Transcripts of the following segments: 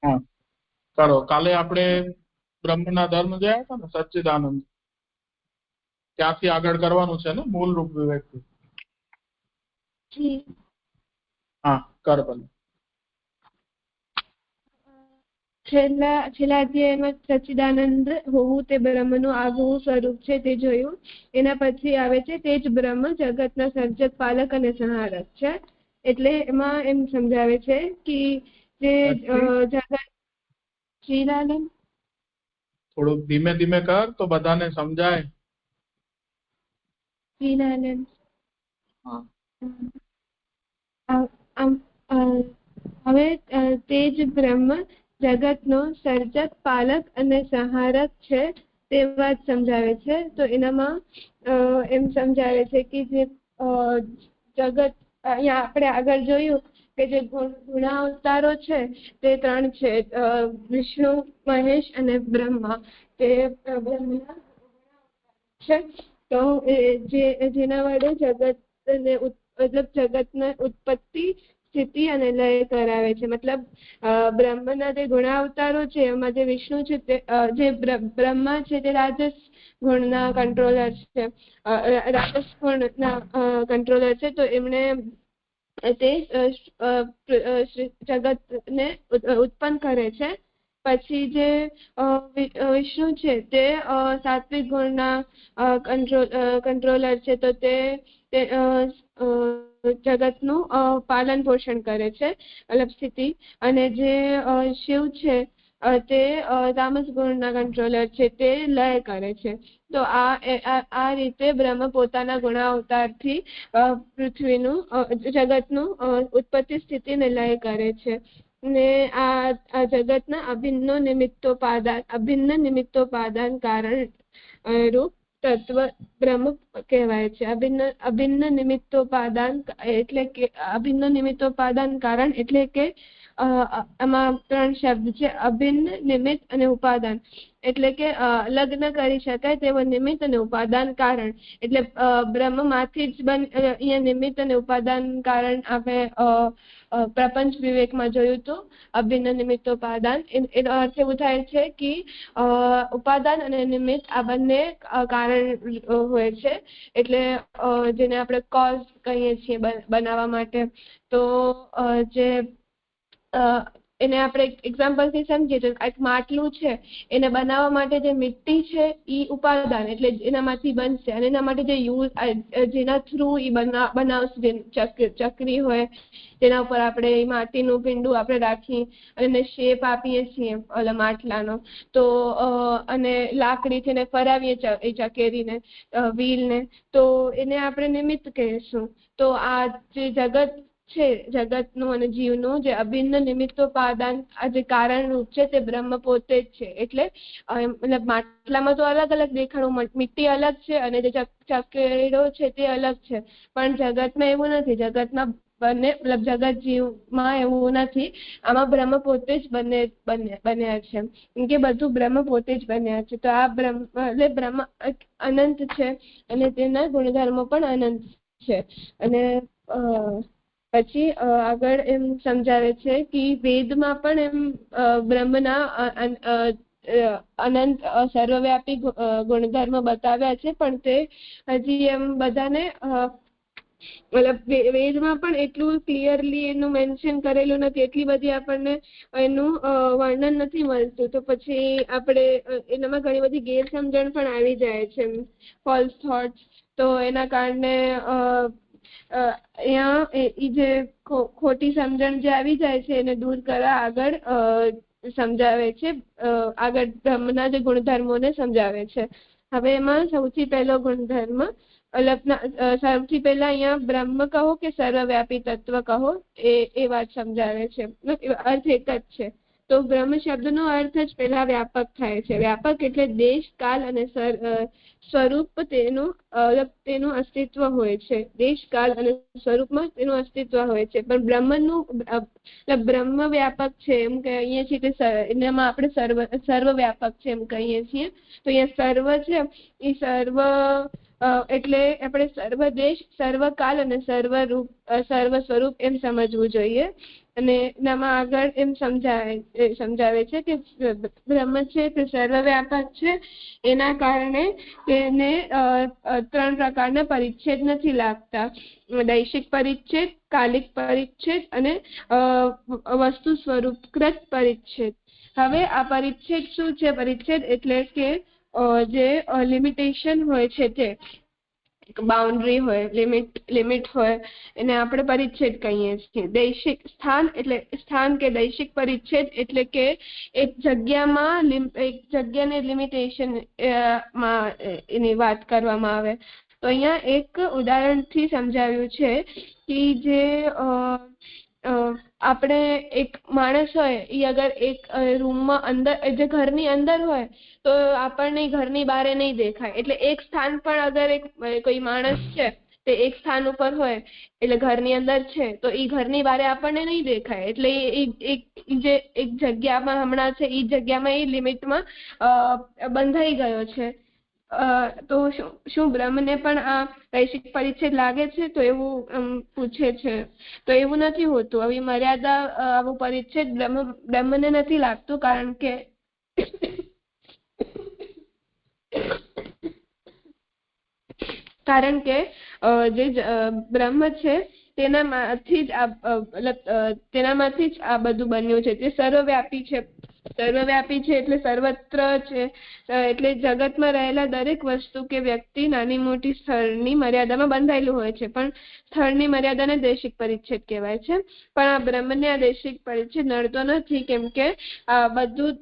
હા, કરો. કાલે આપણે બ્રહ્મના ધર્મ જોયા હતા ને, સચ્ચિદાનંદ, ત્યાંથી આગળ કરવાનું છે ને, મૂળ રૂપ વિવેકથી. જી હા, કર ભલે. છેલ્લા અધ્યાયમાં સચ્ચિદાનંદ હોવું તે બ્રહ્મનું આગવું સ્વરૂપ છે તે જોયું. એના પછી આવે છે તે જ બ્રહ્મ જગતના સર્જક, પાલક અને સંહારક છે. એટલે એમાં એમ સમજાવે છે કે જે જગત શ્રીલાલન થોડુંક ધીમે ધીમે કર તો બધાને સમજાય. શ્રીલાલન હા, હવે તે જ બ્રહ્મ જગતનો સર્જક, પાલક અને સંહારક છે તે વાત સમજાવે છે. તો એનામાં એમ સમજાવે છે કે જે જગત, અહીંયા આપણે આગળ જોયું કે જે ગુણાવતારો છે તે 3 છે, વિષ્ણુ, મહેશ અને બ્રહ્મા. તે બ્રહ્મના છે. તો જેના વડે જગતને મતલબ જગતને ઉત્પત્તિ, સ્થિતિ અને લય કરાવે છે. મતલબ બ્રહ્મના જે ગુણાવતારો છે એમાં જે વિષ્ણુ છે તે જે બ્રહ્મા છે તે રાજસ ગુણના કંટ્રોલર છે, રાજસ ગુણના કંટ્રોલર છે. તો એમણે તે જગતને ઉત્પન્ન કરે છે. પછી જે વિષ્ણુ છે તે સાત્વિક ગુણના કંટ્રોલર છે. તો તે જગતનું પાલન પોષણ કરે છે, મતલબ સ્થિતિ. અને જે શિવ છે તે તામસ ગુણના કંટ્રોલર છે, તે લય કરે છે. તો આ રીતે બ્રહ્મ પોતાના ગુણાવતારથી પૃથ્વીનું, જગતનું ઉત્પત્તિ, સ્થિતિ ને લય કરે છે. ને આ જગતના અભિન્ન નિમિત્તોપાદાન કારણ રૂપ તત્વ બ્રહ્મ કહેવાય છે. અભિન્ન નિમિત્તોપાદાન એટલે કે અભિન્ન નિમિત્તોપાદાન કારણ એટલે કે આમાં 3 શબ્દ છે, અભિન્ન, નિમિત્ત અને ઉપાદાન. એટલે કે લગ્ન કરી શકાય તેવો નિમિત્ત અને ઉપાદાન કારણ. એટલે બ્રહ્મમાંથી જ અહીંયા નિમિત્ત અને ઉપાદાન કારણ આપણે પ્રપંચ વિવેકમાં જોયું હતું, અભિન્ન નિમિત્તોપાદાન. એનો અર્થ એવું થાય છે કે ઉપાદાન અને નિમિત્ત આ બંને કારણ હોય છે. એટલે જેને આપણે કોઝ કહીએ છીએ બનાવવા માટે. તો જે એને આપણે એક્ઝામ્પલથી સમજીએ તો એક માટલું છે, એને બનાવવા માટે જે મીઠી છે એ ઉપાદાન, એટલે એનામાંથી બનશે. અને એના માટે જે જેના થ્રુ એ બનાવશે, ચકરી હોય તેના ઉપર આપણે માટીનું પીંડું આપણે રાખી અને શેપ આપીએ છીએ ઓલા માટલાનો. તો અને લાકડીથી એને ફરાવીએ એ ચકેરીને, વ્હીલને, તો એને આપણે નિમિત્ત કહીશું. તો આ જે જગત છે, જગતનું અને જીવનું જે અભિન્ન નિમિત્તોપાદાન આ જે કારણરૂપ છે તે બ્રહ્મ પોતે જ છે. એટલે મતલબ માટલામાં તો અલગ અલગ દેખાણું, મીઠી અલગ છે અને જે ચકેડો છે તે અલગ છે. પણ જગતમાં એવું નથી. જગતમાં બંને, મતલબ જગત જીવમાં એવું નથી. આમાં બ્રહ્મ પોતે જ બન્યા છે, કેમ કે બધું બ્રહ્મ પોતે જ બન્યા છે. તો આ બ્રહ્મ એટલે બ્રહ્મ અનંત છે અને તેના ગુણધર્મો પણ અનંત છે. અને પછી આગળ એમ સમજાવે છે કે વેદમાં પણ એમ બ્રહ્મના અનંત સર્વવ્યાપી ગુણધર્મ બતાવ્યા છે. પણ તે હજી એમ બધાને મતલબ વેદમાં પણ એટલું ક્લિયરલી એનું મેન્શન કરેલું નથી, એટલી બધી આપણને એનું વર્ણન નથી મળતું. તો પછી આપણે એનામાં ઘણી બધી ગેરસમજણ પણ આવી જાય છે, ફોલ્સ થોટ્સ. તો એના કારણે અહીંયા એ જે ખોટી સમજણ જે આવી જાય છે એને દૂર કરવા આગળ સમજાવે છે, આગળ બ્રહ્મના જે ગુણધર્મોને સમજાવે છે. હવે એમાં સૌથી પહેલો ગુણધર્મ, સૌથી પહેલા અહીંયા બ્રહ્મ કહો કે સર્વવ્યાપી તત્વ કહો, એ વાત સમજાવે છે. અર્થ એક જ છે. તો બ્રહ્મ શબ્દનો અર્થ જ પહેલા વ્યાપક થાય છે. વ્યાપક એટલે દેશ, કાલ અને સ્વરૂપ તેનું અસ્તિત્વ હોય છે. દેશ, કાલ અને સ્વરૂપમાં તેનું અસ્તિત્વ હોય છે. પણ બ્રહ્મ વ્યાપક છે એમ કહીએ છીએ કે એનામાં આપણે સર્વવ્યાપક છે એમ કહીએ છીએ. તો અહીંયા સર્વ છે એ સર્વ એટલે આપણે સર્વ દેશ, સર્વ કાલ અને સર્વ સ્વરૂપ એમ સમજવું જોઈએ. અને એનામાં આગળ એમ સમજાવે છે કે બ્રહ્મ છે તે સર્વવ્યાપક છે, એના કારણે તેને 3 પ્રકારના પરિચ્છેદ નથી લાગતા: દૈશિક પરિચ્છેદ, કાલિક પરિચ્છેદ અને વસ્તુ સ્વરૂપકૃત પરિચ્છેદ. હવે આ પરિચ્છેદ શું છે? પરિચ્છેદ એટલે કે જે લિમિટેશન હોય છે, તે બાઉન્ડ્રી હોય, લિમિટ હોય, એને આપણે પરિચ્છેદ કહીએ છીએ. દૈશિક સ્થાન એટલે સ્થાન કે દૈશિક પરિચ્છેદ એટલે કે એક જગ્યાને લિમિટેશન માં એની વાત કરવામાં આવે. તો અહીંયા એક ઉદાહરણથી સમજાવ્યું છે કે જે આપણે એક માણસ હોય એ અગર એક રૂમમાં અંદર, જે ઘરની અંદર હોય તો આપણને ઘરની બહાર નહીં દેખાય. એટલે એક સ્થાન પણ અગર કોઈ માણસ છે તે એક સ્થાન ઉપર હોય એટલે ઘરની અંદર છે તો એ ઘરની બહાર આપણને નહીં દેખાય. એટલે જે એક જગ્યામાં હમણાં છે એ જગ્યામાં એ લિમિટમાં બંધાઈ ગયો છે. તો શું બ્રહ્મને પણ આ દૈશિક પરિચ્છેદ લાગે છે? તો એવું પૂછે છે. તો એવું નથી હોતું. આવી મર્યાદા, આવો પરિચ્છેદ બ્રહ્મને નથી લાગતું, કારણ કે જે બ્રહ્મ છે તેનામાંથી જ આ બધું બન્યું છે. તે સર્વવ્યાપી છે. સર્વવ્યાપી છે એટલે સર્વત્ર છે. એટલે જગતમાં રહેલા દરેક વસ્તુ કે વ્યક્તિ નાની મોટી સ્થળની મર્યાદામાં બંધાયેલું હોય છે, પણ સ્થળની મર્યાદાને દૈશિક પરિચ્છેદ કહેવાય છે. પણ આ બ્રહ્મને આ દૈશિક પરિચ્છેદ નડતો નથી, કેમ કે આ બધું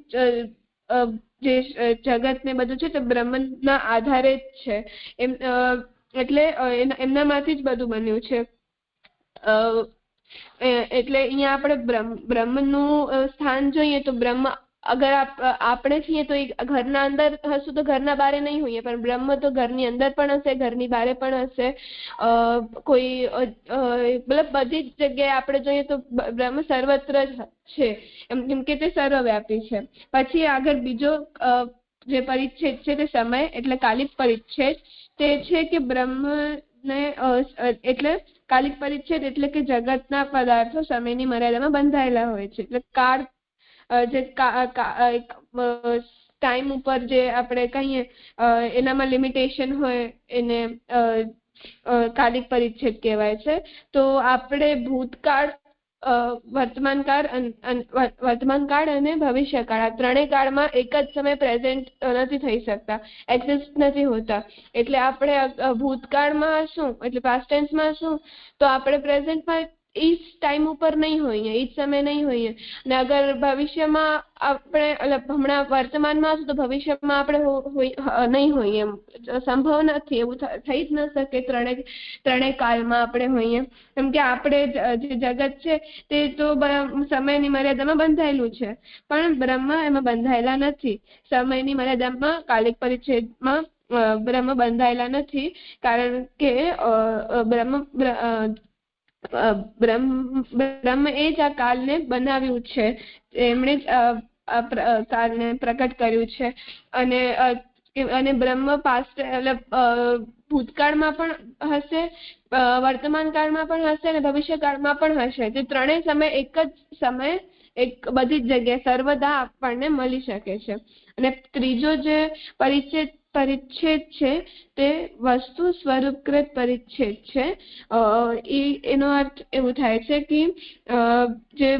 જે જગત ને બધું છે તે બ્રહ્મના આધારે જ છે. એટલે એમનામાંથી જ બધું બન્યું છે. એટલે અહીંયા આપણે બ્રહ્મનું સ્થાન જોઈએ તો બ્રહ્મ અગર આપણે છીએ તો ઘરના અંદર હશું તો ઘરના બહાર નહીં હોઈએ, પણ બ્રહ્મ તો ઘરની અંદર પણ હશે, ઘરની બહાર પણ હશે. કોઈ મતલબ બધી જ જગ્યાએ આપણે જોઈએ તો બ્રહ્મ સર્વત્ર જ છે, કેમ કે તે સર્વવ્યાપી છે. પછી આગળ બીજો જે પરિચ્છેદ છે તે સમય એટલે કાલિક પરિચ્છેદ. તે છે કે બ્રહ્મને એટલે કાલિક પરિચ્છેદ એટલે કે જગતના પદાર્થો સમયની મર્યાદામાં બંધાયેલા હોય છે. એટલે કાળ, જે ટાઈમ ઉપર જે આપણે કહીએ એનામાં લિમિટેશન હોય એને કાલિક પરિચ્છેદ કહેવાય છે. તો આપણે ભૂતકાળ, વર્તમાનકાળ અને ભવિષ્યકાળ, આ ત્રણેય કાળમાં એક જ સમય પ્રેઝન્ટ નથી થઈ શકતા, એક્ઝિસ્ટ નથી હોતા. એટલે આપણે ભૂતકાળમાં શું એટલે પાસ્ટ ટેન્સમાં શું તો આપણે પ્રેઝન્ટમાં એ જ ટાઈમ ઉપર નહીં હોઈએ, એ જ સમય નહીં હોઈએ. અને અગર ભવિષ્યમાં આપણે હમણાં વર્તમાનમાં હશું તો ભવિષ્યમાં આપણે નહીં હોઈએ, સંભવ નથી, એવું થઈ જ ન શકે ત્રણેય કાળમાં આપણે હોઈએ. કેમ કે આપણે જે જગત છે તે તો સમયની મર્યાદામાં બંધાયેલું છે, પણ બ્રહ્મ એમાં બંધાયેલા નથી. સમયની મર્યાદામાં કાલિક પરિચ્છેદમાં બ્રહ્મ બંધાયેલા નથી, કારણ કે બ્રહ્મ એ જ આ કાલને બનાવ્યું છે, એમણે જ કાલને પ્રકટ કર્યું છે. અને બ્રહ્મ પાસ્ટ ભૂતકાળમાં પણ હશે, વર્તમાન કાળમાં પણ હશે અને ભવિષ્ય કાળમાં પણ હશે. તે ત્રણેય સમય એક જ સમય એક બધી જ જગ્યાએ સર્વદા આપણને મળી શકે છે. અને ત્રીજો જે પરિચ્છેદ છે તે વસ્તુ સ્વરૂપકૃત પરિચ્છેદ છે. એનો અર્થ એવું થાય છે કે જે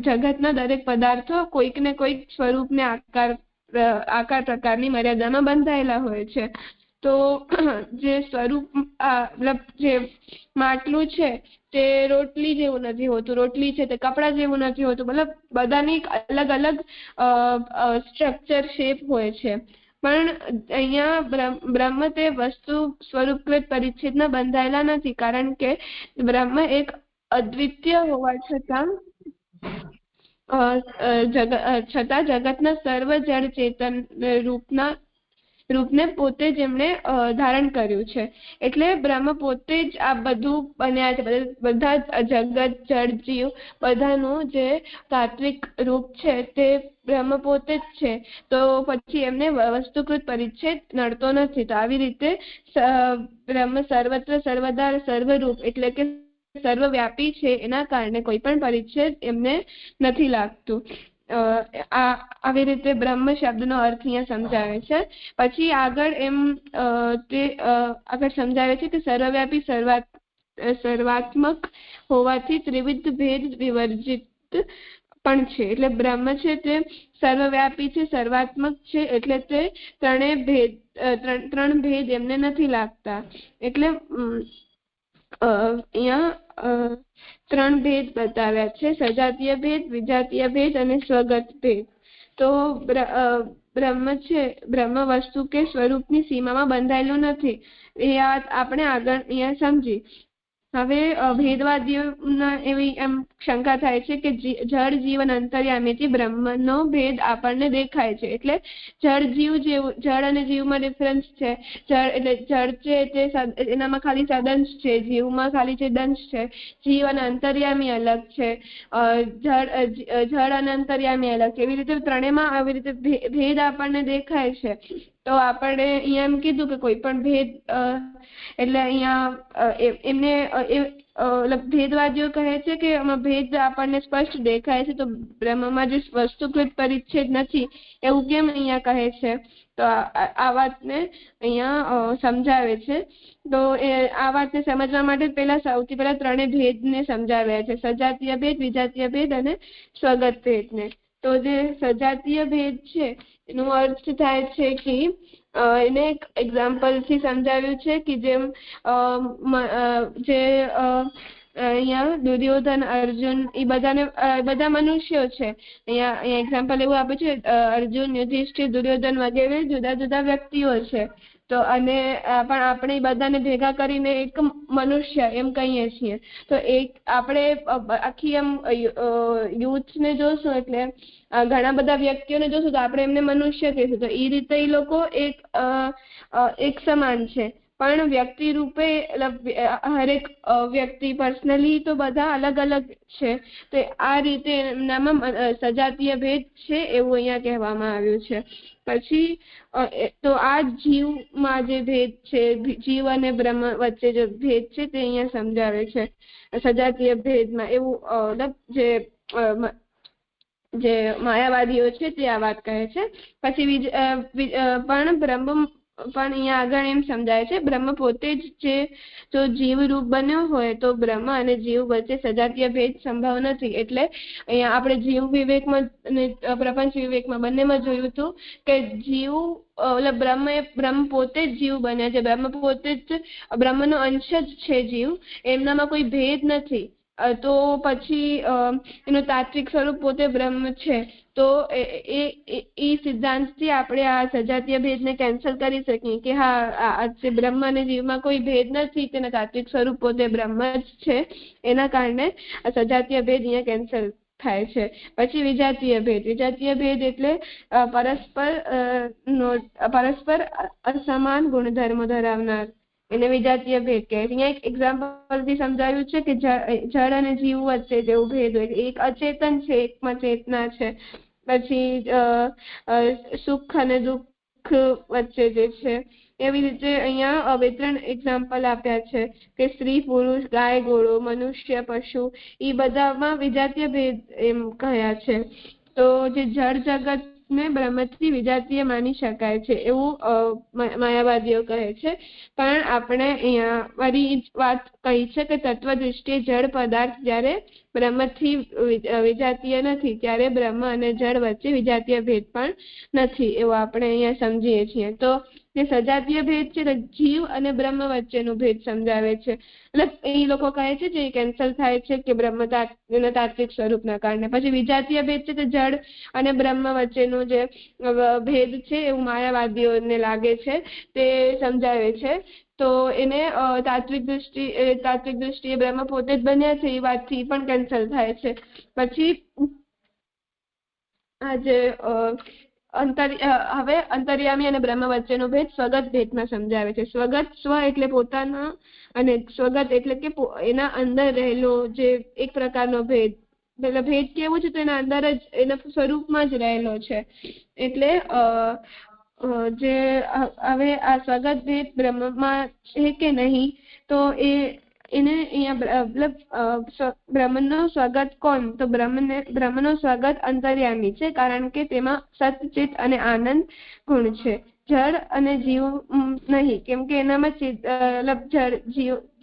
જગતના દરેક પદાર્થો કોઈક ને કોઈક સ્વરૂપને આકાર પ્રકારની મર્યાદામાં બંધાયેલા હોય છે. તો જે સ્વરૂપ મતલબ જે માટલું છે તે રોટલી જેવું નથી હોતું, રોટલી છે તે કપડા જેવું નથી હોતું, મતલબ બધાની અલગ અલગ સ્ટ્રક્ચર, શેપ હોય છે. પણ અહીંયા બ્રહ્મ તે વસ્તુ સ્વરૂપકૃત પરિચ્છેદમાં બંધાયેલા નથી, કારણ કે બ્રહ્મ એક અદ્વિતીય હોવા છતાં જગતના સર્વ જળ ચેતન રૂપને પોતે જ એમણે ધારણ કર્યું છે. એટલે બ્રહ્મ પોતે જ આ બધું બન્યા છે. બધા જગત, જળ, જીવ બધાનું જે તાત્વિક રૂપ છે તે બ્રહ્મ પોતે જ છે. તો પછી એમને વસ્તુકૃત પરિચ્છેદ નડતો નથી. તો આવી રીતે બ્રહ્મ સર્વત્ર સર્વદા સર્વરૂપ એટલે કે સર્વવ્યાપી છે એના કારણે કોઈ પણ પરિચ્છેદ એમને નથી લાગતું. આવી રીતે બ્રહ્મ શબ્દનો અર્થ અહીંયા સમજાવે છે. પછી આગળ તે આગળ સમજાવે છે કે સર્વવ્યાપી સર્વાત્મક હોવાથી ત્રિવિધ ભેદ વિવર્જિત પણ છે. એટલે બ્રહ્મ છે તે સર્વવ્યાપી છે, સર્વાત્મક છે, એટલે તે ત્રણ ભેદ એમને નથી લાગતા. એટલે અહીંયા ત્રણ ભેદ બતાવ્યા છે: સજાતીય ભેદ, વિજાતીય ભેદ અને સ્વગત ભેદ. તો બ્રહ્મ છે, બ્રહ્મ વસ્તુ કે સ્વરૂપની સીમામાં બંધાયેલું નથી. એ વાત આપણે આગળ અહીંયા સમજી. હવે ભેદવાદીઓના એવી એમ શંકા થાય છે કે જળ જીવન અંતર્યામીથી બ્રહ્મનો ભેદ આપણને દેખાય છે. એટલે જળ અને જીવમાં ડિફરન્સ છે. એટલે જળ છે તે એનામાં ખાલી સદંશ છે, જીવમાં ખાલી છે દંશ છે. જીવ અને અંતર્યામી અલગ છે, જળ અને અંતર્યામી અલગ છે. એવી રીતે ત્રણેયમાં આવી રીતે ભેદ આપણને દેખાય છે. તો આપણે અહીંયા એમ કીધું કે કોઈ પણ ભેદ એટલે અહીંયા એમને ભેદવાદીઓ કહે છે કે આમાં ભેદ આપણને સ્પષ્ટ દેખાય છે, તો બ્રહ્મમાં જે વસ્તુકૃત પરિચ્છેદ નથી એવું કેમ અહીંયા કહે છે? તો આ વાતને અહીંયા સમજાવે છે. તો આ વાતને સમજવા માટે સૌથી પહેલા ત્રણેય ભેદને સમજાવ્યા છે: સજાતીય ભેદ, વિજાતીય ભેદ અને સ્વગત ભેદને. તો જે સજાતીય ભેદ છે એનો અર્થ થાય છે કે એને એક એક્ઝામ્પલ થી સમજાવ્યું છે કે જેમ જે અહીંયા દુર્યોધન, અર્જુન એ બધા મનુષ્યો છે. અહીંયા એક્ઝામ્પલ એવું આપ્યું છે: અર્જુન, યુધિષ્ઠિર, દુર્યોધન વગેરે જુદા જુદા વ્યક્તિઓ છે. તો અને પણ આપણે બધાને ભેગા કરીને એક મનુષ્ય એમ કહીએ છીએ. તો આપણે આખી એમ યુથને જોશું એટલે ઘણા બધા વ્યક્તિઓને જોશું તો આપણે એમને મનુષ્ય કહીશું. તો એ રીતે એ લોકો એક સમાન છે, પણ વ્યક્તિ રૂપે હરેક વ્યક્તિ પર્સનલી તો બધા અલગ અલગ છે. તો આ રીતે એમનામાં સજાતીય ભેદ છે એવું અહીંયા કહેવામાં આવ્યું છે. પછી તો આ જીવમાં જે ભેદ છે, જીવ અને બ્રહ્મ વચ્ચે જે ભેદ છે તે અહીંયા સમજાવે છે સજાતીય ભેદમાં. એવું જે માયાવાદીઓ છે તે આ વાત કહે છે. પછી પણ અહીંયા આગળ એમ સમજાય છે બ્રહ્મ પોતે જ જો જીવરૂપ બન્યો હોય તો બ્રહ્મ અને જીવ વચ્ચે સજાતીય ભેદ સંભવ નથી. એટલે અહીંયા આપણે જીવ વિવેકમાં અને પ્રપંચ વિવેકમાં બંનેમાં જોયું હતું કે જીવ બ્રહ્મ પોતે જ જીવ બન્યા છે. બ્રહ્મ પોતે જ બ્રહ્મનો અંશ જ છે જીવ, એમનામાં કોઈ ભેદ નથી. તો પછી એનું તાત્વિક સ્વરૂપ પોતે બ્રહ્મ છે. તો એ સિદ્ધાંતથી આપણે આ સજાતીય ભેદને કેન્સલ કરી શકીએ કે હા બ્રહ્મ અને જીવમાં કોઈ ભેદ નથી, તેના તાત્વિક સ્વરૂપ પોતે બ્રહ્મ જ છે. એના કારણે આ સજાતીય ભેદ અહીંયા કેન્સલ થાય છે. પછી વિજાતીય ભેદ એટલે પરસ્પર અસમાન ગુણધર્મો ધરાવનાર એને વિજાતીય ભેદ કહે છે. અહીંયા એક એક્ઝામ્પલ થી સમજાવ્યું છે કે જળ અને જીવ વચ્ચે જેવું ભેદ હોય, એક અચેતન છે, એકમાં ચેતના છે. પછી સુખ અને દુઃખ વચ્ચે જે છે એવી રીતે અહીંયા બે ત્રણ એક્ઝામ્પલ આપ્યા છે કે સ્ત્રી, પુરુષ, ગાય, ઘોડો, મનુષ્ય, પશુ એ બધામાં વિજાતીય ભેદ એમ કહ્યા છે. તો જે જળ જગત ને બ્રહ્મથી વિજાતીય માની શકાય છે એવું માયાવાદીઓ કહે છે. પણ આપણે અહીંયા ફરી વાત કહી છે કે તત્વ દૃષ્ટિએ જળ પદાર્થ જ્યારે બ્રહ્મથી વિજાતીય નથી ત્યારે બ્રહ્મ અને જળ વચ્ચે વિજાતીય ભેદ પણ નથી એવું આપણે અહીંયા સમજીએ છીએ. તો જે સજાતીય ભેદ છે તે જીવ અને બ્રહ્મ વચ્ચેનો ભેદ સમજાવે છે. એટલે એ લોકો કહે છે જે કેન્સલ થાય છે કે બ્રહ્મ તાત્વિક સ્વરૂપના કારણે. પછી વિજાતીય ભેદ છે તે જળ અને બ્રહ્મ વચ્ચેનો જે ભેદ છે એવું માયાવાદીઓને લાગે છે તે સમજાવે છે. તો એને તાત્વિક દૃષ્ટિએ બ્રહ્મ પોતે જ બન્યા છે એ વાતથી પણ કેન્સલ થાય છે. પછી આજે હવે અંતર્યામી અને બ્રહ્મ વચ્ચેનો ભેદ સ્વગત ભેદમાં સમજાવે છે. સ્વગત સ્વ એટલે પોતાના અને સ્વગત એટલે કે એના અંદર રહેલો જે એક પ્રકારનો ભેદ. એટલે ભેદ કેવું છે તો એના અંદર જ એના સ્વરૂપમાં જ રહેલો છે. એટલે જે હવે આ સ્વગત ભેદ બ્રહ્મમાં છે કે નહીં તો એ એને અહીંયા મતલબ બ્રહ્મનો સ્વગત કોણ? તો બ્રહ્મનો સ્વગત અંતર્યામી છે, કારણ કે તેમાં સત, ચિત અને આનંદ ગુણ છે. જળ અને જીવ નહીં, કેમ કે એનામાં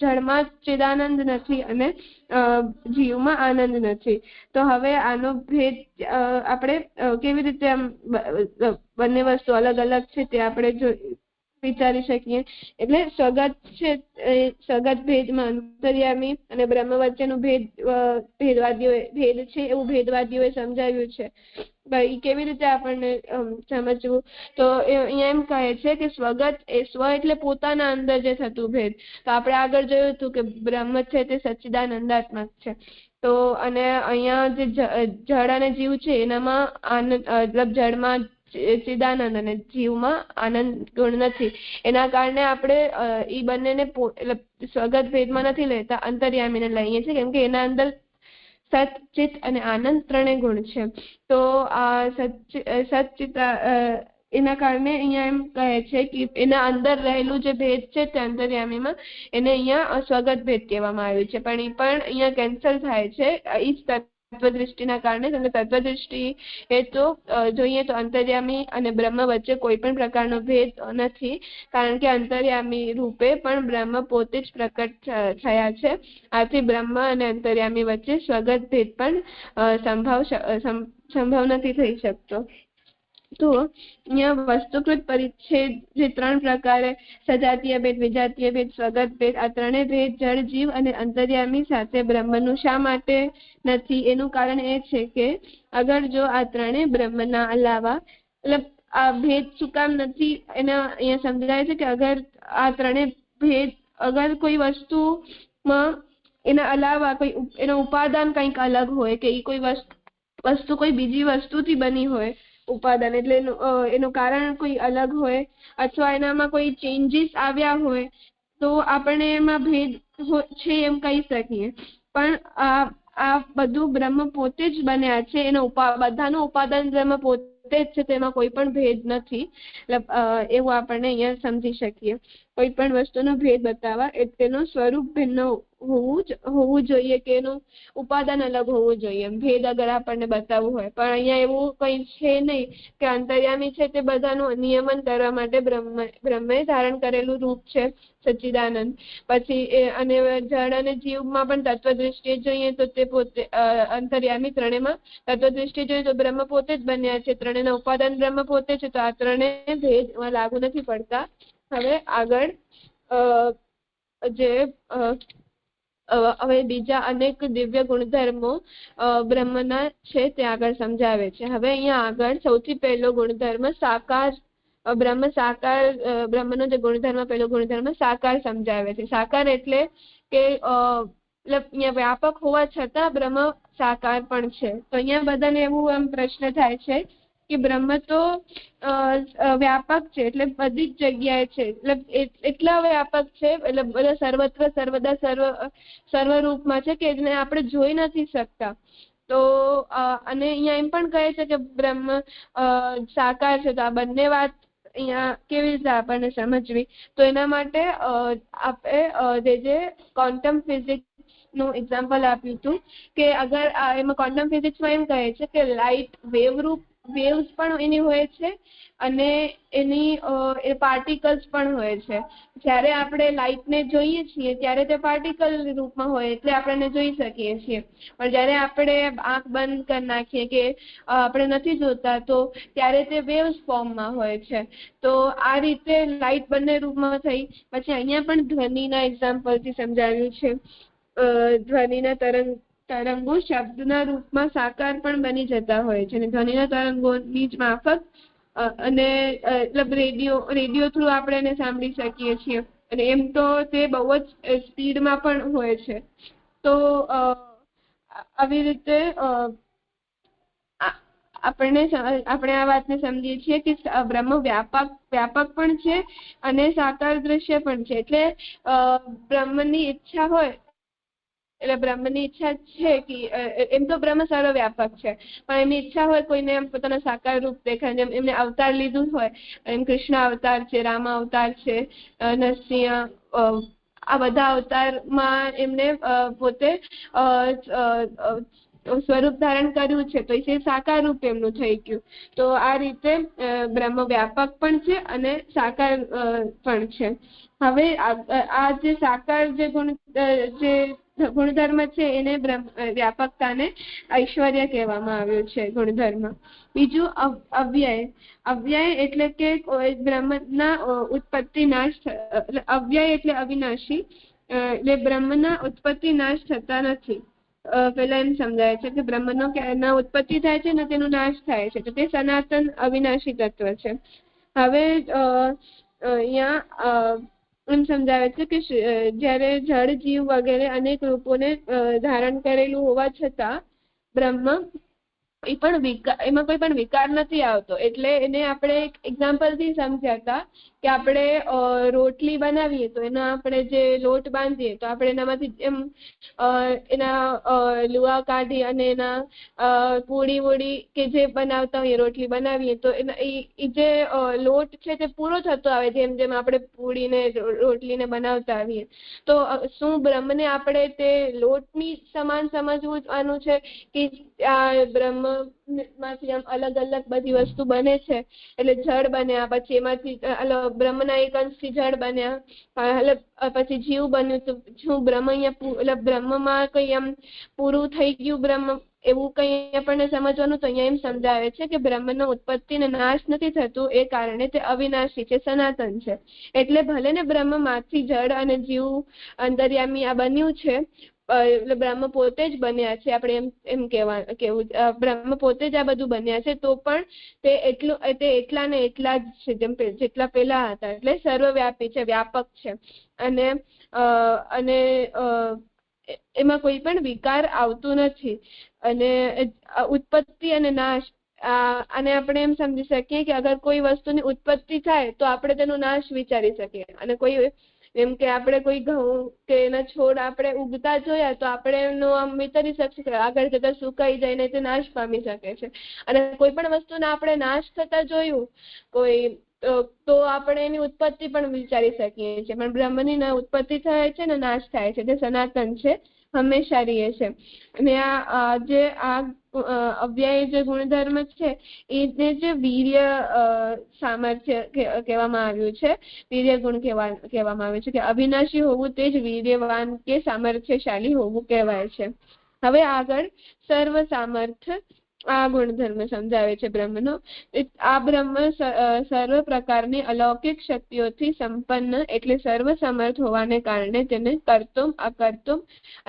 જળમાં ચિદાનંદ નથી અને જીવમાં આનંદ નથી. તો હવે આનો ભેદ આપણે કેવી રીતે બંને વસ્તુ અલગ અલગ છે તે આપણે વિચારી શકીએ. એટલે સ્વગત છે, સ્વગત ભેદમાં અંતર્યામી અને બ્રહ્મ વચ્ચેનો ભેદ છે એવું ભેદવાદીઓએ સમજાવ્યું છે. એ કેવી રીતે આપણને સમજવું? તો અહીંયા એમ કહે છે કે સ્વગત એ સ્વ એટલે પોતાના અંદર જે થતું ભેદ. તો આપણે આગળ જોયું હતું કે બ્રહ્મ છે તે સચ્ચિદાનંદાત્મક છે. તો અને અહીંયા જે જળ અને જીવ છે એનામાં આનંદ મતલબ જળમાં ચિદાનંદ અને જીવમાં આનંદ ગુણ નથી. એના કારણે આપણે એ બંનેને સ્વગત ભેદમાં નથી લેતા, અંતર્યામીને લઈએ છીએ, કેમ કે એના અંદર સત, ચિત અને આનંદ ત્રણેય ગુણ છે. તો આ સચિત એના કારણે અહીંયા એમ કહે છે કે એના અંદર રહેલું જે ભેદ છે તે અંતર્યામીમાં એને અહીંયા સ્વગત ભેદ કહેવામાં આવ્યું છે. પણ એ પણ અહીંયા કેન્સલ થાય છે એ તત્વદૃષ્ટિના કારણે. કેમ કે તત્વદૃષ્ટિ એ તો જોઈએ તો અંતર્યામી અને બ્રહ્મ વચ્ચે કોઈ પણ પ્રકારનો ભેદ નથી, કારણ કે અંતર્યામી રૂપે પણ બ્રહ્મ પોતે જ પ્રકટ થયા છે. આથી બ્રહ્મ અને અંતર્યામી વચ્ચે સ્વગત ભેદ પણ સંભવ નથી થઈ શકતો. તો અહીંયા વસ્તુકૃત પરિચ્છેદ જે ત્રણ પ્રકારે સજાતીય ભેદ, વિજાતીય ભેદ, સ્વગત ભેદ, આ ત્રણેય ભેદ જળ, જીવ અને અંતર્યામી સાથે બ્રહ્મનું શા માટે નથી? એનું કારણ એ છે કે અગર જો આ ત્રણેય બ્રહ્મના અલાવા મતલબ આ ભેદ શું કામ નથી એના અહીંયા સમજાય છે કે અગર આ ત્રણેય ભેદ અગર કોઈ વસ્તુમાં એના અલાવા કોઈ એનો ઉપાદાન કંઈક અલગ હોય કે એ કોઈ વસ્તુ કોઈ બીજી વસ્તુથી બની હોય, ઉપાદાન એટલે એનું કારણ કોઈ અલગ હોય, અથવા એનામાં કોઈ ચેન્જીસ આવ્યા હોય, તો આપણે એમાં ભેદ છે એમ કહી શકીએ. પણ આ બધું બ્રહ્મ પોતે જ બન્યા છે, એનો બધાનું ઉપાદાન બ્રહ્મ પોતે જ છે, તેમાં કોઈ પણ ભેદ નથી. એવું આપણને અહીંયા સમજી શકીએ. કોઈ પણ વસ્તુનો ભેદ બતાવવા એ તેનું સ્વરૂપ ભિન્ન હોવું જોઈએ કે એનું ઉપાદાન અલગ હોવું જોઈએ, ભેદ અગર આપણને બતાવવું હોય. પણ અહીંયા એવું કંઈ છે નહીં કે અંતર્યામી છે તે બધાનું નિયમન કરવા માટે બ્રહ્મે ધારણ કરેલું રૂપ છે સચ્ચિદાનંદ. પછી અને જળ અને જીવમાં પણ તત્વદૃષ્ટિએ જોઈએ તો તે પોતે અંતર્યામી ત્રણેયમાં તત્વદૃષ્ટિએ જોઈએ તો બ્રહ્મ પોતે જ બન્યા છે, ત્રણેયના ઉપાદાન બ્રહ્મ પોતે છે. તો આ ત્રણેય ભેદ લાગુ નથી પડતા. હવે આગળ હવે બીજા અનેક દિવ્ય ગુણધર્મો બ્રહ્મના છે તે આગળ સમજાવે છે. હવે અહીંયા આગળ સૌથી પહેલો ગુણધર્મ સાકાર, બ્રહ્મનો જે ગુણધર્મ પહેલો ગુણધર્મ સાકાર સમજાવે છે. સાકાર એટલે કે અહીંયા વ્યાપક હોવા છતાં બ્રહ્મ સાકાર પણ છે. તો અહીંયા બધાને એવું એમ પ્રશ્ન થાય છે કે બ્રહ્મ તો વ્યાપક છે, એટલે બધી જ જગ્યાએ છે, એટલે એટલા વ્યાપક છે, એટલે બધા સર્વત્ર સર્વદા સર્વરૂપમાં છે કે એને આપણે જોઈ નથી શકતા. તો અને અહીંયા એમ પણ કહે છે કે બ્રહ્મ સાકાર છે. તો આ બંને વાત અહીંયા કેવી રીતે આપણને સમજવી? તો એના માટે આપણે જે ક્વોન્ટમ ફિઝિક્સ નું એક્ઝામ્પલ આપ્યું હતું કે અગર એમાં ક્વોન્ટમ ફિઝિક્સમાં એમ કહે છે કે લાઇટ વેવ્સ પણ એની હોય છે અને એની પાર્ટિકલ્સ પણ હોય છે. જ્યારે આપણે લાઇટને જોઈએ છીએ ત્યારે તે પાર્ટિકલ રૂપમાં હોય એટલે આપણે જોઈ શકીએ છીએ, પણ જ્યારે આપણે આંખ બંધ કરી નાખીએ કે આપણે નથી જોતા તો ત્યારે તે વેવ્સ ફોર્મમાં હોય છે. તો આ રીતે લાઇટ બંને રૂપમાં થઈ. પછી અહીંયા પણ ધ્વનિના એક્ઝામ્પલથી સમજાવ્યું છે. ધ્વનિના તરંગો શબ્દના રૂપમાં સાકાર પણ બની જતા હોય છે, અને ધ્વનિના તરંગોની જ માફક અને મતલબ રેડિયો થ્રુ આપણે એને સાંભળી શકીએ છીએ, અને એમ તો તે બહુ જ સ્પીડમાં પણ હોય છે. તો આવી રીતે આપણે આ વાતને સમજીએ છીએ કે બ્રહ્મ વ્યાપક પણ છે અને સાકાર દ્રશ્ય પણ છે. એટલે બ્રહ્મની ઈચ્છા હોય એટલે બ્રહ્મની ઈચ્છા છે કે એમ તો બ્રહ્મ સર્વવ્યાપક છે, પણ એમની ઈચ્છા હોય કોઈને એમ પોતાના સાકાર રૂપ દેખાય, જેમ એમને અવતાર લીધું હોય, એમ કૃષ્ણ અવતાર છે, રામ અવતાર છે, નરસિંહ આ બધા અવતારમાં એમને પોતે સ્વરૂપ ધારણ કર્યું છે, તો એ સાકાર રૂપ એમનું થઈ ગયું. તો આ રીતે બ્રહ્મ વ્યાપક પણ છે અને સાકાર પણ છે. હવે આ જે સાકાર જે ગુણધર્મ છે એને વ્યાપકતાને ઐશ્વર્ય કહેવામાં આવ્યું છે ગુણધર્મ. બીજું અવ્યય એટલે કે બ્રહ્મના ઉત્પત્તિ નાશ, અવ્યય એટલે અવિનાશી, એટલે બ્રહ્મના ઉત્પત્તિ નાશ થતા નથી. પેલા એમ સમજાય છે કે બ્રહ્મનો ના ઉત્પત્તિ થાય છે ને તેનો નાશ થાય છે, તો તે સનાતન અવિનાશી તત્વ છે. હવે અહીંયા એમ સમજાવે છે કે જ્યારે જળ જીવ વગેરે અનેક રૂપોને ધારણ કરેલું હોવા છતાં બ્રહ્મ એમાં કોઈ પણ વિકાર નથી આવતો. એટલે એને આપણે એક એક્ઝામ્પલ થી સમજ્યા હતા કે આપણે રોટલી બનાવીએ તો એનો આપણે જે લોટ બાંધીએ તો આપણે એનામાંથી એમ એના લુવા કાઢી અને એના પૂડી વૂડી કે જે બનાવતા હોઈએ રોટલી બનાવીએ તો એના એ જે લોટ છે તે પૂરો થતો આવે, જેમ જેમ આપણે પૂડીને રોટલીને બનાવતા આવીએ. તો શું બ્રહ્મને આપણે તે લોટની સમાન સમજવાનું છે કે આ બ્રહ્મ માંથી આમ અલગ અલગ બધી વસ્તુ બને છે, એટલે જળ બન્યા, પછી એમાંથી બ્રહ્મના એક અંશથી જળ બન્યા, પછી જીવ બન્યું, તો શું બ્રહ્મ અહીંયા બ્રહ્મમાં કઈ આમ પૂરું થઈ ગયું બ્રહ્મ એવું કઈ આપણને સમજવાનું? તો અહીંયા એમ સમજાવે છે કે બ્રહ્મનો ઉત્પત્તિ ને નાશ નથી થતું, એ કારણે તે અવિનાશી છે, સનાતન છે. એટલે ભલે ને બ્રહ્મમાંથી જળ અને જીવ અંતર્યામી આ બન્યું છે, એટલે બ્રહ્મ પોતે જ બન્યા છે, આપણે એમ કેવું બ્રહ્મ પોતે જ આ બધું બન્યા છે, તો પણ તે એટલા ને એટલા જ છે જેમ જેટલા પેલા હતા. એટલે સર્વવ્યાપી છે, વ્યાપક છે, અને એમાં કોઈ પણ વિકાર આવતું નથી. અને ઉત્પત્તિ અને નાશ અને આપણે એમ સમજી શકીએ કે અગર કોઈ વસ્તુની ઉત્પત્તિ થાય તો આપણે તેનો નાશ વિચારી શકીએ, અને કોઈ એમ કે આપણે કોઈ ઘઉં કે એના છોડ આપણે ઉગતા જોયા તો આપણે એનો આમ વિચારી શકીએ કે આગળ જતા સુકાઈ જઈને તે નાશ પામી શકે છે. અને કોઈ પણ વસ્તુના આપણે નાશ થતા જોયું કોઈ તો આપણે એની ઉત્પત્તિ પણ વિચારી શકીએ છીએ. પણ બ્રહ્મની ના ઉત્પત્તિ થાય છે ને નાશ થાય છે, તે સનાતન છે, હંમેશા રહે છે. અને આ જે અવ્યય જે ગુણધર્મ છે એને જે વીર્ય સામર્થ્ય કહેવામાં આવ્યું છે, વીર્ય ગુણ કહેવામાં આવ્યું છે કે અવિનાશી હોવું તે જ વીર્યવાન કે સામર્થ્યશાળી હોવું કહેવાય છે. હવે આગળ સર્વ સામર્થ્ય આ ગુણધર્મ સમજાવે છે બ્રહ્મનો. આ બ્રહ્મ સર્વ પ્રકારની અલૌકિક શક્તિઓથી સંપન્ન, એટલે સર્વ સમર્થ હોવાને કારણે તેને કર્તુમ અકર્તુમ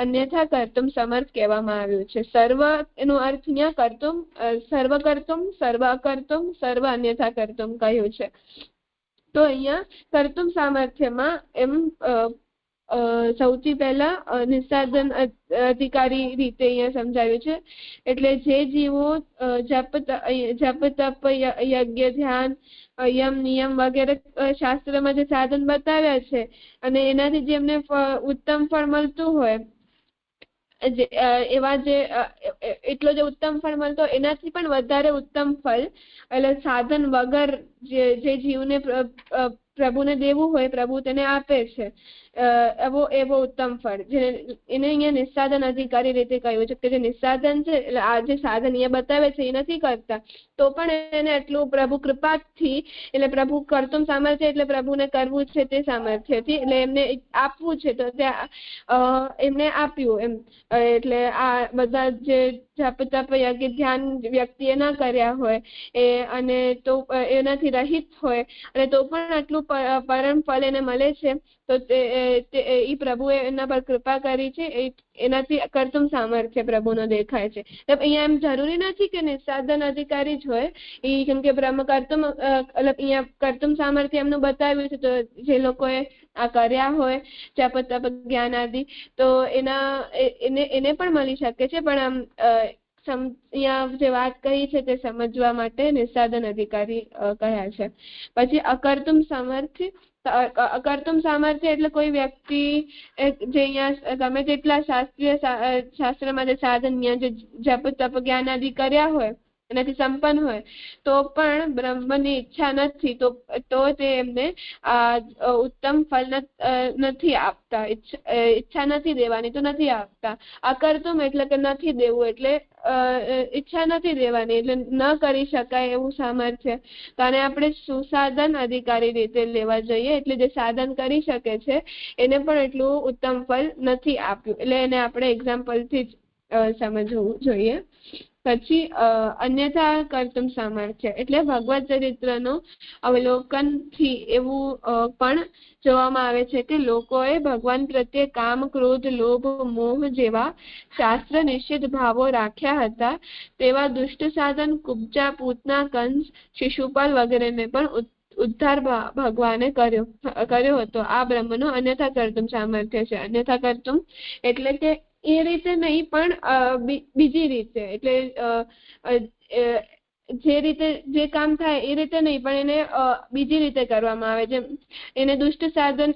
અન્યથા કર્તુમ સમર્થ કહેવામાં આવ્યું છે. સર્વ એનો અર્થ અહીંયા કર્તુમ, સર્વ કર્તુમ, સર્વ અકર્તુમ, સર્વ અન્યથા કર્તુમ કહ્યું છે. તો અહીંયા કર્તુમ સામર્થ્યમાં એમ સૌથી પહેલા નિસ્સાધન અધિકારી રીતે અહીંયા સમજાવ્યું છે. એટલે જે જીવો જપ તપ યજ્ઞ ધ્યાન યમ નિયમ વગેરે શાસ્ત્રમાં જે સાધન બતાવ્યા છે અને એનાથી જેમને ઉત્તમ ફળ મળતું હોય, એવા જે એટલો જે ઉત્તમ ફળ મળતો એનાથી પણ વધારે ઉત્તમ ફળ, એટલે સાધન વગર જે જીવને પ્રભુને દેવું હોય પ્રભુ તેને આપે છે, એવો ઉત્તમ ફળ એને અહીંયા નિસ્સાધન અધિકારી રીતે કહ્યું છે કે જે નિસ્સાધન છે, એટલે આ જે સાધન અહીંયા બતાવે છે એ નથી કરતા તો પણ એને એટલું પ્રભુ કૃપાથી, એટલે પ્રભુ કર્તુમ સામર્થ્ય એટલે પ્રભુને કરવું છે તે સામર્થ્યથી, એટલે એમને આપવું છે તો ત્યાં એમને આપ્યું એમ. એટલે આ બધા જે જપ તપ યજ્ઞ ધ્યાન વ્યક્તિએ ના કર્યા હોય અને તો એનાથી રહિત હોય અને તો પણ આટલું પરમ ફળ એને મળે છે, તો એ પ્રભુએ એના પર કૃપા કરી છે, એનાથી કર્તુમ સામર્થ્ય પ્રભુનો દેખાય છે. અહીંયા એમ જરૂરી નથી કે નિસ્સાધન અધિકારી જ હોય, કેમ કે બ્રહ્મ કર્તુમ અહીંયા કર્તુમ સામર્થ્ય એમનું બતાવ્યું છે, તો જે લોકોએ આ કર્યા હોય જપ તપ જ્ઞાન આદિ તો એને પણ મળી શકે છે. પણ આમ અહીંયા જે વાત કહી છે તે સમજવા માટે નિસ્સાધન અધિકારી કહ્યા છે. પછી અકર્તુમ સામર્થ્ય, અકર્તુમ સામર્થ્ય એટલે કોઈ વ્યક્તિ જે અહીંયા તમે જેટલા શાસ્ત્રમાં જે સાધન જે જપ તપ જ્ઞાન આદિ કર્યા હોય એનાથી સંપન્ન હોય તો પણ બ્રહ્મની ઈચ્છા નથી તો તે એમને ઉત્તમ ફળ નથી આપતા. ઈચ્છા નથી દેવાની તો નથી આપતા. અકર્તુમ એટલે કે નથી દેવું એટલે ઈચ્છા નથી દેવાની એટલે ન કરી શકાય એવું સામર્થ્ય. તો આને આપણે સુસાધન અધિકારી રીતે લેવા જોઈએ. એટલે જે સાધન કરી શકે છે એને પણ એટલું ઉત્તમ ફળ નથી આપ્યું. એટલે એને આપણે એક્ઝામ્પલથી જ સમજવું જોઈએ. પછી અન્યથા કર્તુમ સામર્થ્ય એટલે ભગવત ચરિત્રનું અવલોકનથી એવું પણ જોવામાં આવે છે કે લોકોએ ભગવાન પ્રત્યે કામ, ક્રોધ, લોભ, મોહ જેવા શાસ્ત્ર નિશ્ચિત ભાવો રાખ્યા હતા તેવા દુષ્ટ સાધન કુબ્જા, પૂતના, કંસ, શિશુપાલ વગેરેને પણ ઉદ્ધાર ભગવાને કર્યો હતો. આ બ્રહ્મનું અન્યથા કર્તુમ સામર્થ્ય છે. અન્યથા કર્તુમ એટલે કે એ રીતે નહીં પણ બીજી રીતે, એટલે જે રીતે જે કામ થાય એ રીતે નહીં પણ એને બીજી રીતે કરવામાં આવે. જેમ એને દુષ્ટ સાધન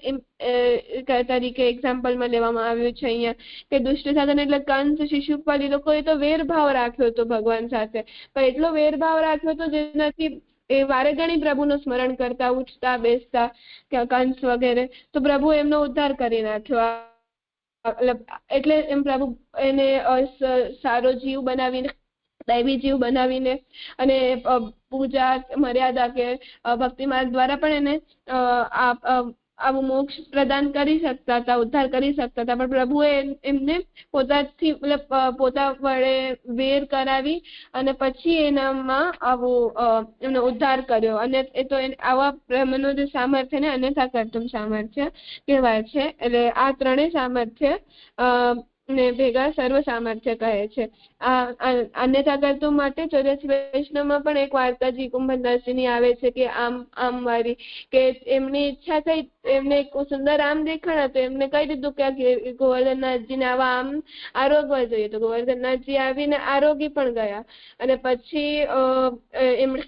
તરીકે એક્ઝામ્પલમાં લેવામાં આવ્યું છે અહીંયા કે દુષ્ટ સાધન એટલે કંસ, શિશુપાલ એ લોકોએ તો વેરભાવ રાખ્યો હતો ભગવાન સાથે, પણ એટલો વેરભાવ રાખ્યો હતો જેનાથી એ વારે ઘણી પ્રભુનું સ્મરણ કરતા, ઉઠતા બેસતા કંસ વગેરે, તો પ્રભુ એમનો ઉદ્ધાર કરી નાખ્યો. એટલે એમ પ્રભુ એને સારો જીવ બનાવીને, દૈવી જીવ બનાવીને અને પૂજા, મર્યાદા કે ભક્તિ માર્ગ દ્વારા પણ એને આવું મોક્ષ પ્રદાન કરી શકતા હતા, ઉદ્ધાર કરી શકતા હતા. પણ પ્રભુએ એમને પોતાથી મતલબ પોતા વડે વેર કરાવી અને પછી એનામાં આવું એમનો ઉદ્ધાર કર્યો. અને એ તો આવા બ્રહ્મનું જે સામર્થ્ય ને અન્યથા કર્તુમ સામર્થ્ય કહેવાય છે. એટલે આ ત્રણેય સામર્થ્ય ને ભેગા સર્વ સામર્થ્ય કહે છે. અન્યથા કર્તુમ માટે 84 વૈષ્ણવમાં પણ એક વાર્તાજી કુંભદાસજીની આવે છે કે આમ વાળી કે એમની ઈચ્છા થઈ, એમને એક સુંદર આમ દેખાણા તો એમને કહી દીધું કે ગોવર્ધનનાથજીને આવા આમ આરોગવા જોઈએ. તો ગોવર્ધનનાથજી આવીને આરોગી પણ ગયા. અને પછી એમણે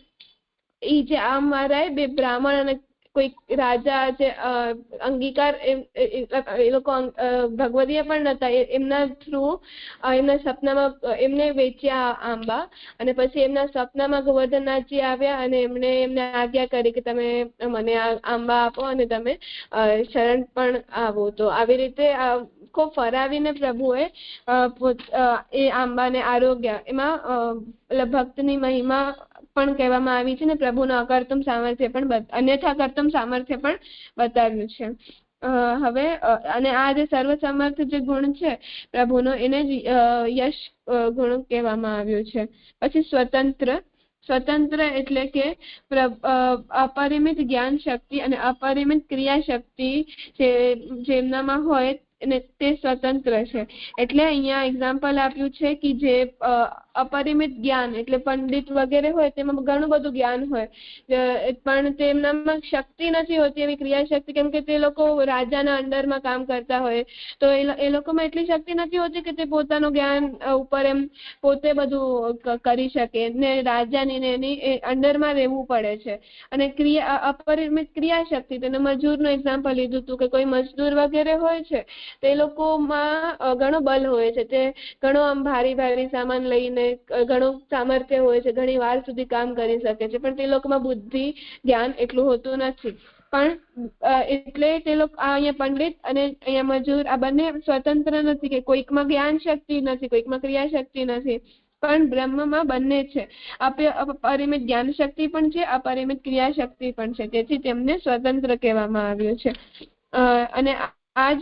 એ જે આમ મારા બે બ્રાહ્મણ અને કોઈ રાજા જે અંગીકાર એ લોકો ભગવદીય પણ નતા, એમના થ્રુ એમના સપનામાં એમને વેચ્યા આંબા. અને પછી એમના સપનામાં ગોવર્ધનનાથજી આવ્યા અને એમને આજ્ઞા કરી કે તમે મને આ આંબા આપો અને તમે શરણ પણ આવો. તો આવી રીતે ખૂબ ફરાવીને પ્રભુએ એ આંબાને આરોગ્યા. એમાં ભક્તની મહિમા પણ કહેવામાં આવી છે ને પ્રભુનો અકર્તુમ સામર્થ્ય પણ અન્યથા કર્તુમ સામર્થ્ય પણ બતાવ્યું છે. હવે અને આ જે સર્વ સમર્થ જે ગુણ છે પ્રભુનો એને જ યશ ગુણ કહેવામાં આવ્યું છે. પછી સ્વતંત્ર એટલે કે અપરિમિત જ્ઞાન શક્તિ અને અપરિમિત ક્રિયા શક્તિ જેમનામાં હોય અને તે સ્વતંત્ર છે. એટલે અહીંયા એક્ઝામ્પલ આપ્યું છે કે જે અપરિમિત જ્ઞાન એટલે પંડિત વગેરે હોય તેમાં ઘણું બધું જ્ઞાન હોય પણ તેમનામાં શક્તિ નથી હોતી એવી ક્રિયા શક્તિ, કેમ કે તે લોકો રાજાના અંડરમાં કામ કરતા હોય તો એ લોકોમાં એટલી શક્તિ નથી હોતી કે તે પોતાનું જ્ઞાન ઉપર એમ પોતે બધું કરી શકે ને રાજાની ને એની અંડરમાં રહેવું પડે છે. અને અપરિમિત ક્રિયા શક્તિ, તેને મજૂરનું એક્ઝામ્પલ લીધું હતું કે કોઈ મજદૂર વગેરે હોય છે તે લોકોમાં ઘણો બલ હોય છે, તે ઘણો આમ ભારી સામાન લઈને ઘણું સામર્થ્ય હોય છે, ઘણી વાર સુધી કામ કરી શકે છે, પણ તે લોકોમાં બુદ્ધિ જ્ઞાન એટલું હોતું નથી. પણ એટલે તે લોકો અહીંયા પંડિત અને અહીંયા મજૂર આ બંને સ્વતંત્ર નથી કે કોઈકમાં જ્ઞાન શક્તિ નથી, કોઈકમાં ક્રિયા શક્તિ નથી, પણ બ્રહ્મમાં બંને છે. અપરિમિત જ્ઞાન શક્તિ પણ છે, અપરિમિત ક્રિયા શક્તિ પણ છે. તેથી તેમને સ્વતંત્ર કહેવામાં આવ્યું છે. અને આ જ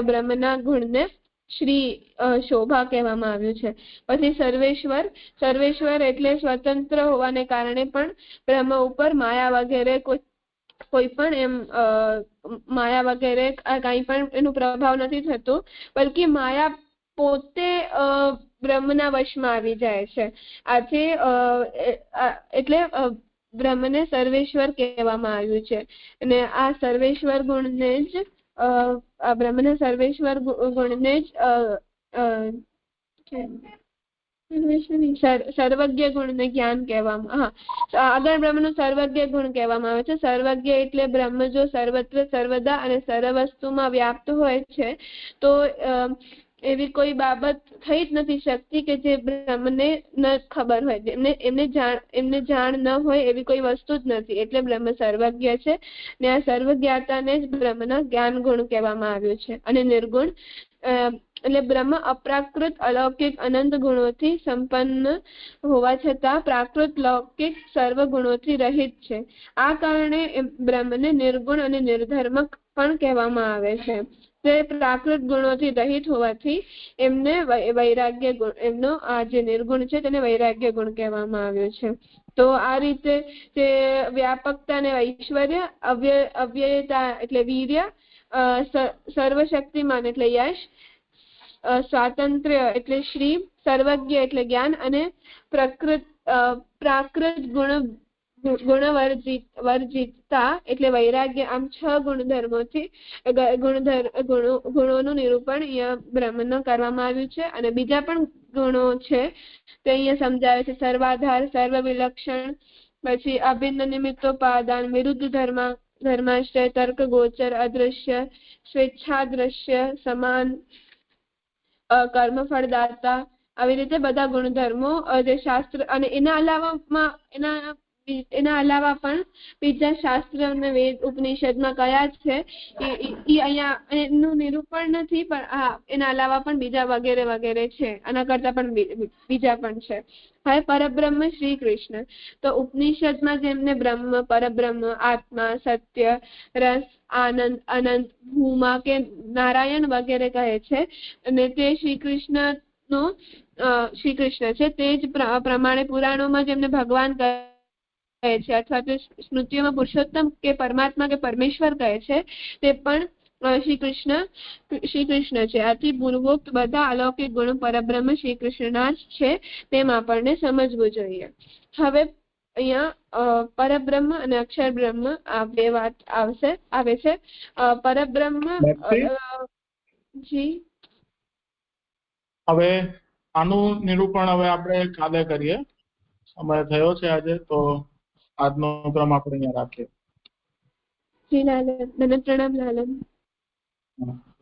બ્રહ્મના ગુણને શ્રી શોભા કહેવામાં આવ્યું છે. પછી સર્વેશ્વર એટલે સ્વતંત્ર હોવાને કારણે પણ બ્રહ્મ ઉપર માયા વગેરે કોઈ પણ એમ માયા વગેરે કઈ પણ એનું પ્રભાવ નથી થતું, બલકી માયા પોતે બ્રહ્મના વશમાં આવી જાય છે. આથી એટલે બ્રહ્મને સર્વેશ્વર કહેવામાં આવ્યું છે. અને આ સર્વેશ્વર ગુણને જ બ્રહ્મના સર્વેશ્વર ગુણને જ સર્વજ્ઞ ગુણને જ્ઞાન કહેવામાં આગળ બ્રહ્મનું સર્વજ્ઞ ગુણ કહેવામાં આવે છે. સર્વજ્ઞ એટલે બ્રહ્મ જો સર્વત્ર સર્વદા અને સર્વ વસ્તુમાં વ્યાપ્ત હોય છે તો એવી કોઈ બાબત થઈ જ નથી શકતી કે જે બ્રહ્મને ન ખબર હોય, એમને જાણ ન હોય એવી કોઈ વસ્તુ જ નથી. એટલે બ્રહ્મ સર્વજ્ઞ છે ને આ સર્વજ્ઞાતાને જ બ્રહ્મના જ્ઞાન ગુણ કહેવામાં આવ્યું છે. અને નિર્ગુણ એટલે બ્રહ્મ અપ્રાકૃત અલૌકિક અનંત ગુણોથી સંપન્ન હોવા છતાં પ્રાકૃત લૌકિક સર્વ ગુણોથી રહિત છે. આ કારણે બ્રહ્મને નિર્ગુણ અને નિર્ધર્મક પણ કહેવામાં આવે છે. તે પ્રાકૃત ગુણોથી રહિત હોવાથી એમને વૈરાગ્ય ગુણ, એમનો આ જે નિર્ગુણ છે તેને વૈરાગ્ય ગુણ કહેવામાં આવ્યો છે. તો આ રીતે તે વ્યાપકતા અને ઐશ્વર્ય, અવ્યયતા એટલે વીર્ય, સર્વશક્તિમાન એટલે યશ, સ્વાતંત્ર્ય એટલે શ્રી, સર્વજ્ઞ એટલે જ્ઞાન અને પ્રાકૃત ગુણવર્જિતતા એટલે વૈરાગ્ય, આમ 6 ગુણધર્મોથી ગુણોનું નિરૂપણ અહીંયા બ્રહ્મનો કરવામાં આવ્યું છે. અને બીજા પણ ગુણો છે તે અહીંયા સમજાવે છે. સર્વાધાર, સર્વ વિલક્ષણ, પછી અભિન્ન નિમિત્તોપાદાન, વિરુદ્ધ ધર્માશ્રય, તર્ક ગોચર, અદ્રશ્ય, સ્વેચ્છાદ્રશ્ય, સમાન, કર્મફળદાતા, આવી રીતે બધા ગુણધર્મો જે શાસ્ત્ર અને એના અલાવા પણ બીજા શાસ્ત્ર અને વેદ ઉપનિષદમાં કયા છે એ અહીંયા એનું નિરૂપણ નથી, પણ હા એના અલાવા પણ બીજા વગેરે વગેરે છે. આના કરતા પણ બીજા પણ છે. હવે પરબ્રહ્મ શ્રી કૃષ્ણ. તો ઉપનિષદમાં જેમને બ્રહ્મ, પરબ્રહ્મ, આત્મા, સત્ય, રસ, આનંદ, અનંત, ભૂમા કે નારાયણ વગેરે કહે છે. અને તે શ્રી કૃષ્ણ છે. તે જ પ્રમાણે પુરાણોમાં જેમને ભગવાન કહે છે અથવા તો સ્મૃતિઓમાં પુરુષોત્તમ કે પરમાત્મા કે પરમેશ્વર કહે છે, તે પણ શ્રી કૃષ્ણ છે. આથી પૂર્વોક્ત બધા અલૌકિક ગુણો પરબ્રહ્મ શ્રી કૃષ્ણના જ છે તેમ આપણને સમજવું જોઈએ. હવે અહીંયા પરબ્રહ્મ અને અક્ષર બ્રહ્મ આ બે વાત આવે છે. પરબ્રહ્મ જી હવે આનું નિરૂપણ હવે આપણે કાલે કરીએ. સમય થયો છે આજે, તો આજનો ક્રમ આપણે અહીંયા રાખીએ. જી લાલન, પ્રણામ લાલન.